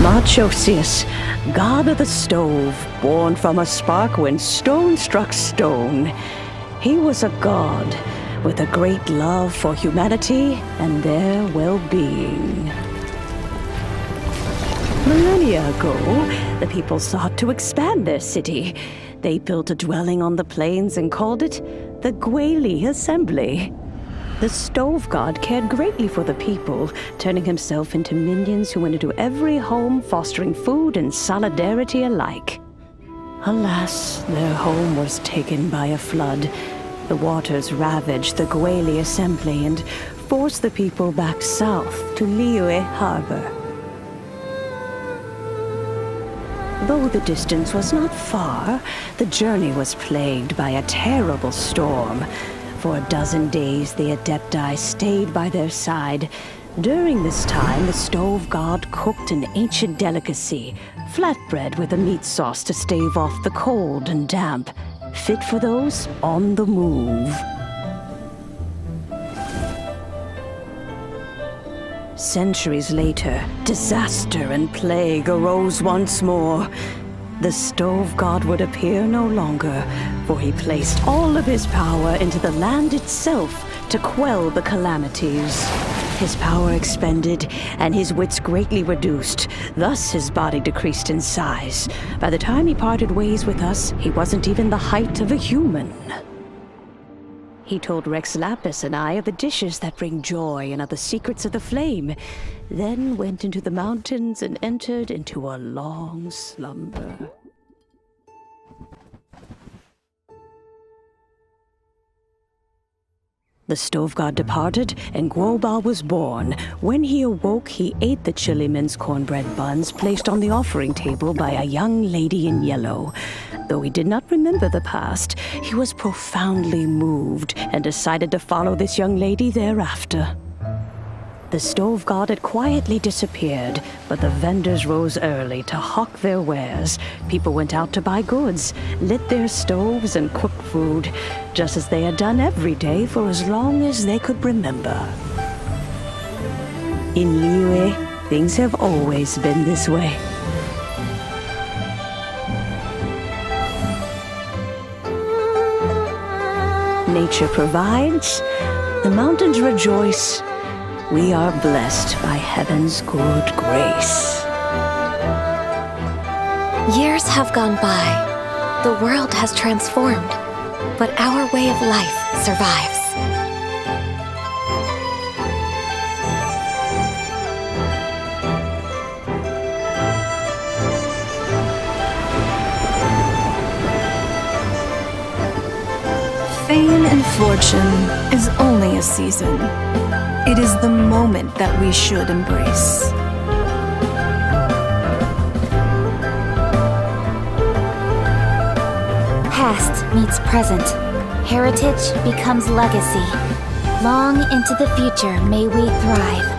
Machosius, god of the stove, born from a spark when stone struck stone. He was a god with a great love for humanity and their well-being. Millennia ago, the people sought to expand their city. They built a dwelling on the plains and called it the Guoba Assembly. The stove god cared greatly for the people, turning himself into minions who went into every home, fostering food and solidarity alike. Alas, their home was taken by a flood. The waters ravaged the Guoba Assembly and forced the people back south to Liyue Harbor. Though the distance was not far, the journey was plagued by a terrible storm. For a dozen days, the Adepti stayed by their side. During this time, the stove god cooked an ancient delicacy, flatbread with a meat sauce to stave off the cold and damp, fit for those on the move. Centuries later, disaster and plague arose once more. The stove god would appear no longer, for he placed all of his power into the land itself to quell the calamities. His power expended, and his wits greatly reduced. Thus his body decreased in size. By the time he parted ways with us, he wasn't even the height of a human. He told Rex Lapis and I of the dishes that bring joy and of the secrets of the flame, then went into the mountains and entered into a long slumber. The stove god departed, and Guoba was born. When he awoke, he ate the chili mince cornbread buns placed on the offering table by a young lady in yellow. Though he did not remember the past, he was profoundly moved and decided to follow this young lady thereafter. The stove god had quietly disappeared, but the vendors rose early to hawk their wares. People went out to buy goods, lit their stoves, and cooked food, just as they had done every day for as long as they could remember. In Liyue, things have always been this way. Nature provides, the mountains rejoice. We are blessed by heaven's good grace. Years have gone by. The world has transformed, but our way of life survives. Fame and fortune is only a season. It is the moment that we should embrace. Past meets present. Heritage becomes legacy. Long into the future may we thrive.